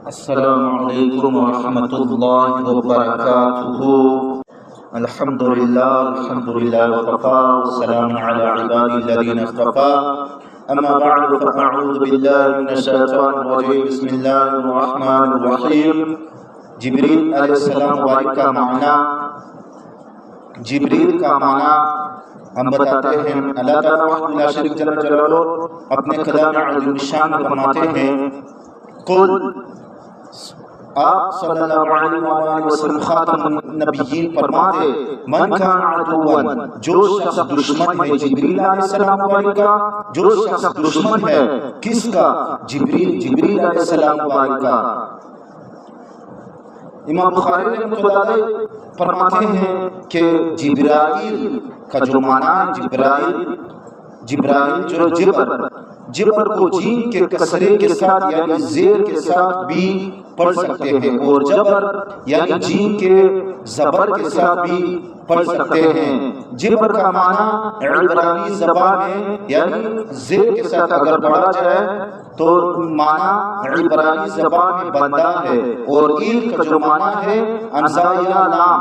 السلام علیکم ورحمۃ اللہ وبرکاتہ۔ الحمدللہ وکفا والسلام علی عبادہ الذین اصطفا، اما بعد فاعوذ باللہ من الشیطان الرجیم، بسم اللہ الرحمن الرحیم۔ جبریل علیہ السلام وارد کا معنی، جبریل کا معنی ہم بتاتے ہیں۔ اللہ تعالیٰ وحدہ لا شریک جل جلالہ اپنے کلام عظیم الشان فرماتے ہیں، قل، آپ صلی اللہ علیہ وسلم خاتم النبیین فرما دے، من کان عدوا، جو شخص دشمن ہے جبریل علیہ السلام وبارک کا، جو شخص دشمن ہے کس کا؟ جبریل علیہ السلام وبارک کا۔ امام بخاری رحمۃ اللہ علیہ فرماتے ہیں کہ جبرائیل کا جو معنی جبرائیل جو جبر کو جیم کے کسرے کے ساتھ یعنی زیر کے ساتھ بھی پڑھ سکتے ہیں، اور جبر یعنی جیم کے زبر کے ساتھ بھی پڑھ سکتے ہیں۔ جبر کا معنی عبرانی زبان میں یعنی زیر کے ساتھ اگر پڑھا جائے تو معنی عبرانی زبان میں بندہ ہے، اور ایل کا جو معنی ہے انزایا نام،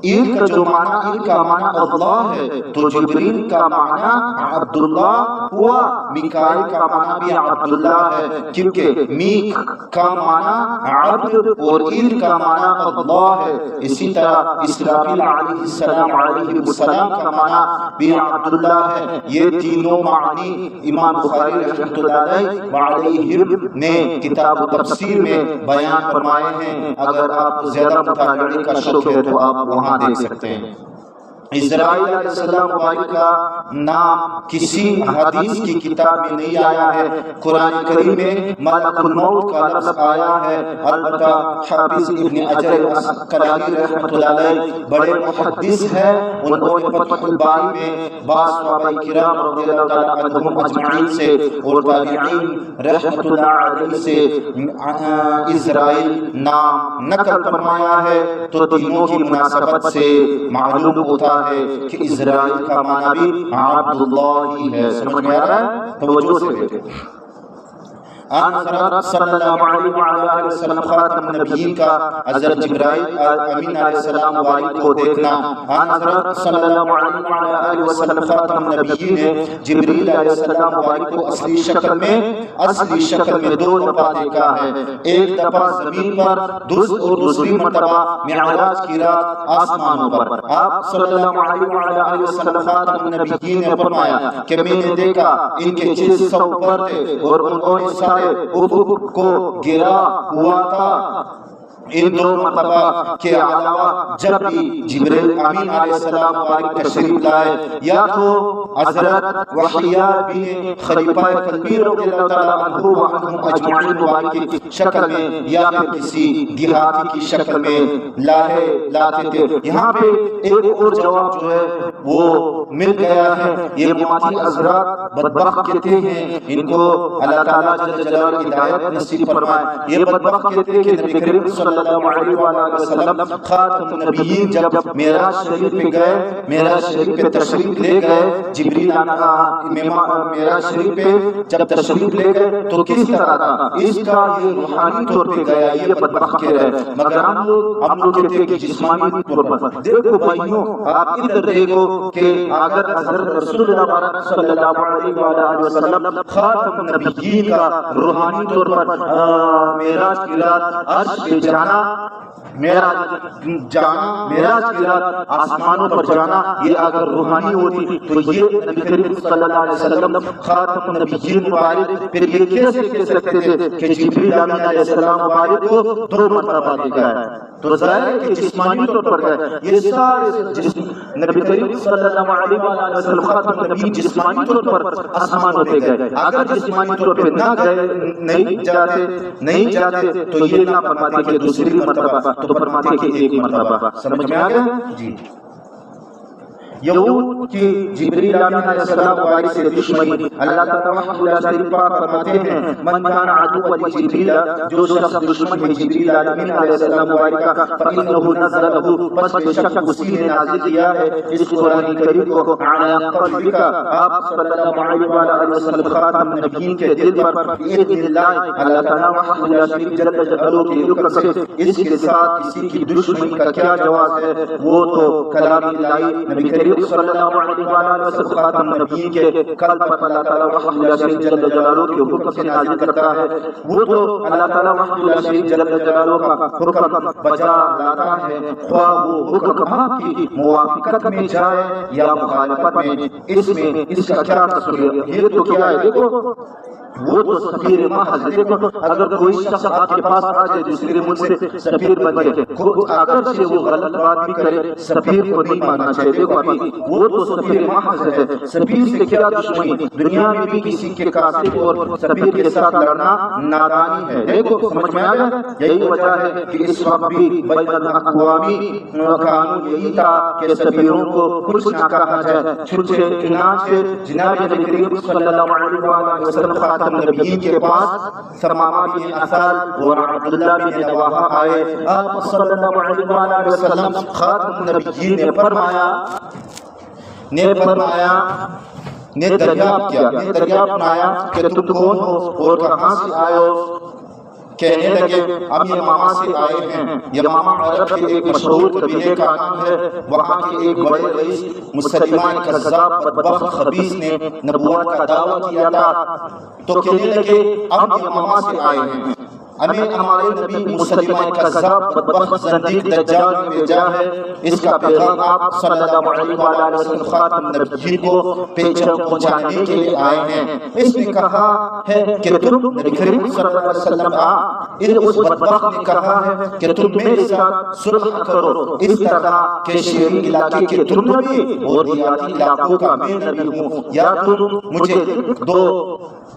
ایل کا جو معنی، ایل کا معنی اللہ ہے، تو جبریل کا معنی عبداللہ ہوا، میکائیل کا معنی بھی عبداللہ ہے، کیونکہ میک کا معنی عبد اور ایل کا معنی اللہ ہے۔ اسی طرح اسرافیل علیہ السلام کا معنی بھی عبداللہ ہے۔ یہ تینوں معنی امام بخاری رحمۃ اللہ علیہ نے کتاب تفسیر میں بیان فرمائے ہیں۔ اگر آپ زیادہ مطالعے کا شوق ہے تو آپ وہاں دیکھ سکتے ہیں۔ اسرائیل علیہ السلام وبارک کا نام کسی حدیث کی کتاب میں نہیں آیا ہے، قرآن کریم میں ملک الموت کا لفظ آیا ہے۔ البتہ حافظ ابن حجر عسقلانی رحمۃ اللہ علیہ بڑے محدث ہیں، انہوں نے فتح الباری میں بعض صحابہ کرام رضی اللہ تعالیٰ عنہم اجمعین سے اور تابعین رحمۃ اللہ علیہ سے اسرائیل نام نقل فرمایا ہے، تو تینوں کی مناسبت سے معلوم ہوتا ہے کہ اسرائیل کا معنی بھی عبداللہ ہی ہے۔ سمجھ میں آ رہا ہے؟ توجہ سے دیکھیں۔ حضرت صلی اللہ علیہ وسلم خاتم النبیین کا حضرت جبرائیل امین علیہ السلام وبارک کو دیکھنا۔ حضرت صلی اللہ علیہ وسلم خاتم النبیین نے جبریل علیہ السلام وبارک کو اصلی شکل میں دو دفعہ دیکھا ہے، ایک دفعہ زمین پر اور دوسری مرتبہ معراج کی رات آسمانوں پر۔ آپ صلی اللہ علیہ وسلم خاتم النبیین نے فرمایا کہ میں نے دیکھا ان کے 600 پر تھے اور انہوں نے سارے افق کو گرا ہوا تھا۔ ان دو مرتبہ کے علاوہ جب بھی جبریل امین علیہ السلام وبارک تشریف لائے، یا تو حضرت وحیہ بن خلیفہ کلبی رضی اللہ تعالیٰ عنہ وعنہم اجمعین وبارک کی شکل میں یا پھر کسی دیہاتی کی شکل میں لاتے تھے۔ یہاں پہ ایک اور جواب جو ہے وہ مل گیا ہے۔ یہ مماثل حضرات بدبخت کہتے ہیں، ان کو اللہ تعالیٰ جل جلالہ ہدایت نصیب فرمائے۔ یہ بدبخت کہتے ہیں کہ نبی کریم صلی اللہ علیہ وسلم خاتم النبیین جب معراج شریف پہ گئے، معراج شریف پہ تشریف لے گئے، جبریل معراج شریف پہ جب تشریف لے گئے تو کس طرح تھا؟ اس کا یہ روحانی طور پہ گیا، یہ بدبخت کہہ رہے ہیں، مگر ہم لوگ کہتے ہیں کہ جسمانی طور پر۔ دیکھو بھائیوں، آپ ادھر دیکھو کہ اگر حضرت رسول اللہ صلی اللہ علیہ وسلم خاتم النبیین کا روحانی طور پر معراج کی رات عرش پہ جانا، معراج کی رات آسمانوں پر جانا، یہ اگر روحانی ہوتی تو یہ نبی کریم صلی اللہ علیہ وسلم خاتم النبیین مبارک پھر یہ کیسے کہہ سکتے تھے کہ جبریل امین علیہ السلام مبارک کو 2 مرتبہ دیکھا ہے؟ تو ظاہر ہے کہ جسمانی طور پر گئے۔ یہ سارے نبی کریم صلی اللہ علیہ وسلم خاتم النبیین جسمانی طور پر آسمانوں پہ گئے، اگر جسمانی طور پہ نہ گئے، نہیں جاتے تو یہ نہ فرماتے کہ دوسری مرتبہ، تو فرماتے کہ ایک مرتبہ۔ سمجھ میں آ گیا؟ جی۔ یہود کی جبریل امین علیہ السلام والی سے دشمنی، اللہ تعالیٰ وحدہ لا شریک پاک فرماتے ہیں من کان عدوا لجبریل، جو شخص دشمن ہے جبریل امین علیہ السلام والی کا، فإنه نزل له، پس بے شک اسی نے نازل کیا ہے اس قرآن کریم کو، علی قلبک، آپ صلی اللہ علیہ وآلہ وسلم خاتم النبیین کے دل پر، بإذن اللہ، اللہ تعالیٰ وحدہ لا شریک جل جلالہ کی رکن سے اس کے ساتھ کسی کی دشمنی کا کیا جواز ہے؟ وہ تو کلام الہی نبی کریم صلی اللہ علیہ وآلہ وسلم خاتم النبیین کے قلب پر اللہ تعالیٰ وحدہ لا شریک جل جلالہ کے حکم سے نازل کرتا ہے، وہ تو اللہ تعالیٰ وحدہ لا شریک جل جلالہ کا حکم بجا لاتا ہے، خواہ وہ حکم حق کی موافقت میں جائے یا مخالفت میں، اس کا کیا تصور ہے؟ یہ تو کیا ہے، دیکھو وہ تو سفیر محض، دیکھو اگر کوئی شخص آپ کے پاس آ جائے دوسرے ملک سے سفیر بن جائے، اگر سے وہ غلط بات بھی کرے سفیر کو نہیں ماننا چاہیے، دیکھو ابھی وہ تو سفیر محض ہے، سفیر سے کیا دشمنی؟ دنیا میں بھی کسی کے کاسب اور سفیر کے ساتھ لڑنا نادانی ہے، دیکھو سمجھ میں آیا؟ یہی وجہ ہے کہ اس وقت بھی بین الاقوامی قانون یہی تھا کہ سفیروں کو کچھ نہ کہا جائے، چنانچہ جناب نبی کریم صلی اللہ علیہ وآلہ وسلم خاتم النبیین کے پاس ثمامہ بن اسال اور عبداللہ بن رواحہ آئے، آپ صلی اللہ علیہ وآلہ وسلم خاتم النبیین نے دریافت بنایا کہ تم کون ہو اور کہاں سے آئے ہو؟ کہنے لگے ہم یمامہ سے آئے ہیں، یمامہ عرب کے ایک مشہور قبیلے کا نام ہے، وہاں کے ایک بڑے رئیس مسلمہ کذاب بدبخت خبیث نے نبوت کا دعویٰ کیا تھا، تو کہنے لگے ہم یمامہ سے آئے ہیں، ہمیں ہمارے نبی مسلمہ کذاب بدبخت زندیق دجال میں بھیجا ہے، اس کا پیغام آپ صلی اللہ علیہ وآلہ وسلم خاتم النبیین کو پہنچانے کے لیے آئے ہیں۔ اس نے کہا ہے کہ تم نبی کریم صلی اللہ علیہ وسلم اس بدبخت نے کہا ہے کہ تم میرے ساتھ صلح کرو، اس طرح کہ شہری علاقے کے تم نبی اور دیہاتی علاقوں کا میں نبی ہوں، یا تم مجھے لکھ دو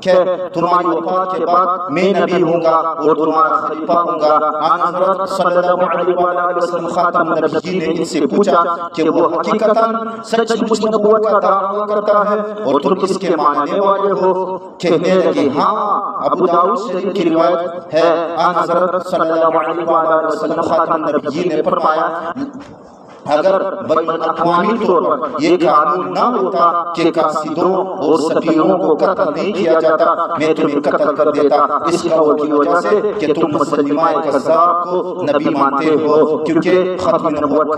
کہ تمہاری وفات کے بعد میں نبی ہوں گا اور تمہارا خلیفہ ہوں گا۔ آن حضرت صلی اللہ علیہ وآلہ وسلم خاتم النبیین نے ان سے پوچھا کہ وہ حقیقتاً سچ مچ نبوت کا دعویٰ کرتا ہے اور تم اس کے ماننے والے ہو؟ کہنے لگے ہاں، ابو داؤد شریف کی روایت ہے، آن حضرت صلی اللہ علیہ وآلہ وسلم خاتم النبیین نے فرمایا اگر بین الاقوامی طور پر یہ قانون نہ ہوتا کہ قاصدوں اور سفیروں کو قتل نہیں کیا جاتا، میں تمہیں قتل کر دیتا، اس قول کی وجہ سے کہ تم مسلمہ کذاب کو نبی مانتے ہو، کیونکہ ختم نبوت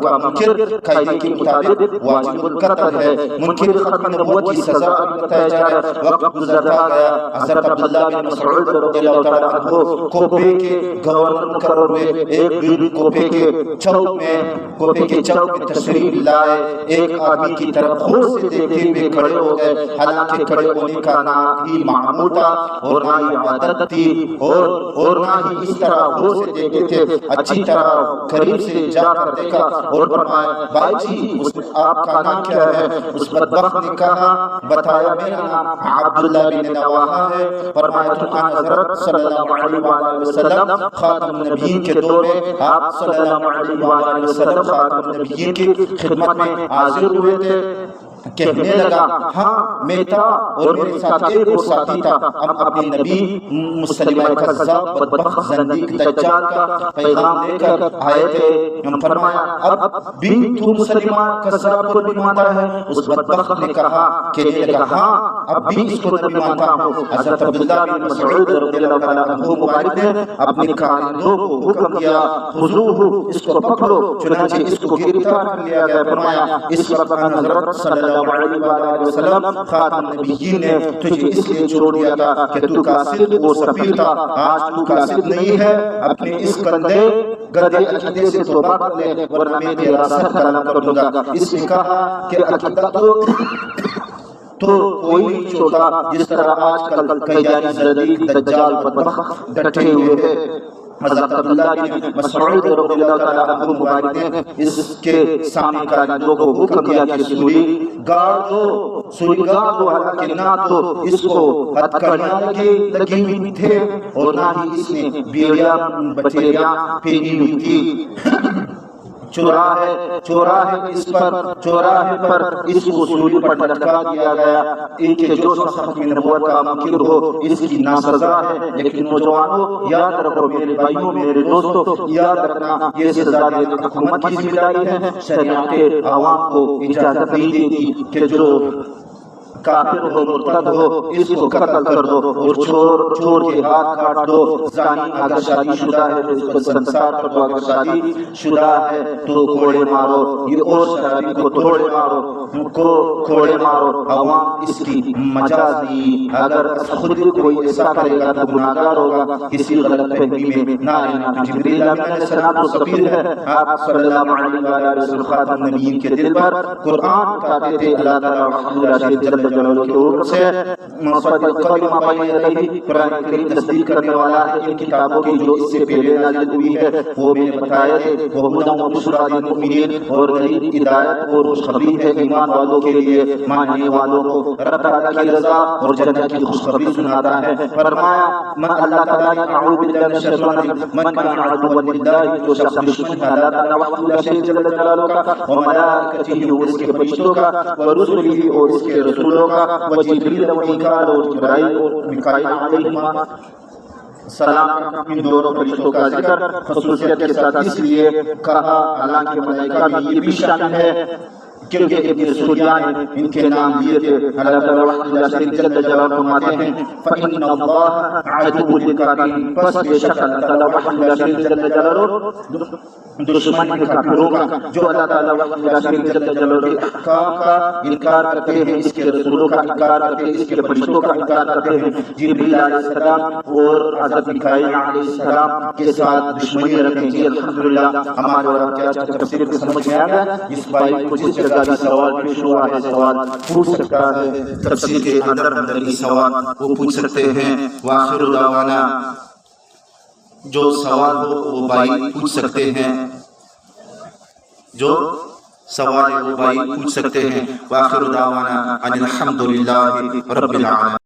کا منکر قاعدے کے مطابق واجب القتل ہے۔ منکر ختم نبوت کی سزا ابھی بتایا جا رہا ہے، وقت گزرتا گیا، حضرت عبداللہ بن مسعود رضی اللہ تعالیٰ عنہ کوفے کے گورنر مقرر ہوئے، ایک دن کوفے کے چوک میں تشریف لائے، ایک آدمی کی طرف غور سے دیکھتے ہوئے کھڑے ہو گئے، حالانکہ کھڑے ہونے کا نہ ہی معمول تھا اور نہ ہی عادت تھی اور نہ ہی اس طرح غور سے دیکھتے تھے، اچھی طرح قریب سے جا کر دیکھا اور فرمایا بھائی جی آپ کا نام کیا ہے؟ اس بدبخت نے کہا بتایا میرا نام عبداللہ بن رواحہ ہے۔ فرمایا تم حضرت صلی اللہ علیہ وآلہ وسلم خاتم النبیین کے دور میں آپ صلی اللہ علیہ وآلہ وسلم خاتم النبیین کی خدمت میں حاضر ہوئے تھے؟ کہنے لگا ہاں میں تھا اور میرے ساتھ ایک اور ساتھی تھا، ہم اپنے نبی مسلمہ کذاب بدبخت زندیق دجال کا پیغام لے کر آئے تھے۔ ہم فرمایا اب بھی تو مسلمہ کذاب کو بھی مانتا ہے؟ اس بدبخت نے کہا کہنے لگا ہاں اب بھی اس کو نبی مانتا ہوں۔ حضرت عبداللہ بن مسعود رضی اللہ تعالیٰ عنہ مبارک نے اپنے کارندوں کو حکم دیا خذوہ، اس کو پکڑو، چنانچہ اس کو گرفتار کر لیا گیا۔ فرمایا اس وقت حضرت صلی اللہ علیہ وآلہ وسلم خاتم النبیین نے تجھے اس لیے چھوڑ دیا تھا کہ تو قاصد اور سفیر تھا، آج تو قاصد نہیں ہے، اپنے اس گندے عقیدے سے توبہ کر لے ورنہ میں تیرا سر قلم کر دوں گا۔ اس نے کہا کہ عقیدہ تو کوئی نہیں چھوڑتا، جس طرح آج کل کئی جانی زندیق دجال بدبخت ڈٹے ہوئے ہیں۔ حضرت عبداللہ بن مسعود رضی اللہ تعالیٰ عنہ مبارک نے اس کے سامنے کارندوں کو حکم دیا کہ سوئی گاڑ دو، حالانکہ نہ تو اس کو ہتھکڑیاں لگی ہوئی تھے اور نہ ہی اس نے بیڑیاں بچیریاں پھینی ہوئی تھی۔ چوراہے پر اس کو سولی پر لٹکا دیا گیا۔ ان کے جو شخص ختم نبوت کا منکر ہو اس کی ناسزا ہے، لیکن نوجوانوں یاد رکھو، میرے بھائیوں، میرے دوستوں، یاد رکھنا یہ سزا حکومت کی ذمہ داری ہے۔ شریعت عوام کو اجازت نہیں دیتی کہ جو کافر ہو، مرتد ہو، اس کو قتل کر دو اور چور کے ہاتھ کاٹ دو۔ زانی اگر شادی شدہ ہے تو اس کو سنسار کر دو، اگر شادی شدہ ہے تو کوڑے مارو، یہ اور شرابی کو کوڑے مارو۔ عوام اس کی مجاز نہیں، اگر خود کوئی ایسا کرے گا تو گناہگار ہوگا۔ کسی غلط فہمی میں نہ آنا۔ جبریل علیہ السلام تو سفیر ہے، آپ صلی اللہ علیہ وسلم خاتم النبیین کے دل پر قرآن اتارتے تھے۔ اللہ تعالیٰ جل جلالہ کی اوٹ سے مصدق کلمہ بین یدیہ، قرآن کریم تصدیق کرنے والا ہے ان کتابوں کی جو اس سے پہلے نازل ہوئی ہے، وہ میں نے بتایا ہے۔ وہ ہدی و بشریٰ للمؤمنین، اور ہدایت اور خوشخبری ہے ایمان والوں کے لیے، ماننے والوں کو رب تعالیٰ کی رضا اور جنت کی خوشخبری سناتا ہے۔ فرمایا من اللہ تعالیٰ نے اعوذ باللہ من الشیطان الرجیم من کان عدوا للہ، جو شخص دشمن ہے اللہ تعالیٰ وحدہ لا شریک جل جلالہ کا، وملائکتہ اور اس کے فرشتوں کا، ورسلہ اور اس کے رسولوں کا، وجبریل و میکائیل اور جبرائیل اور میکائیل علیہما سلام۔ ان دونوں فرشتوں کا ذکر خصوصیت کے ساتھ اس لیے کہا، حالانکہ ملائکہ میں یہ بھی شامل ہے کیونکہ ابن سوریہ نے ان کے نام دیے تھے۔ اللہ تعالیٰ وحدہ لا شریک جل جلالہ فرماتے ہیں فإن اللہ عدو للکافرین، پس بے شک اللہ تعالیٰ وحدہ لا شریک جل جلالہ دشمن ہے کافروں کا، جو اللہ تعالیٰ وحدہ لا شریک جل جلالہ کے احکام کا انکار کرتے ہیں، اس کے رسولوں کا انکار کرتے ہیں، اس کے فرشتوں کا انکار کرتے ہیں۔ جبریل علیہ السلام اور حضرت میکائیل علیہ السلام کے ساتھ دشمنی رکھیں گے۔ الحمدللہ ہمارے اور آپ کے آج کی تفسیر کو سمجھ میں آ گیا۔ اس بھائی کو جس جگہ بھی سوال پیش ہوا ہے سوال پوچھ سکتا ہے، تفسیر کے اندر ہی سوال وہ پوچھ سکتے ہیں۔ وآخر دعوانا، جو سوال ہو وہ بھائی پوچھ سکتے ہیں، جو سوال ہے وہ بھائی پوچھ سکتے ہیں۔ وآخر دعوانا ان الحمدللہ رب العالمین۔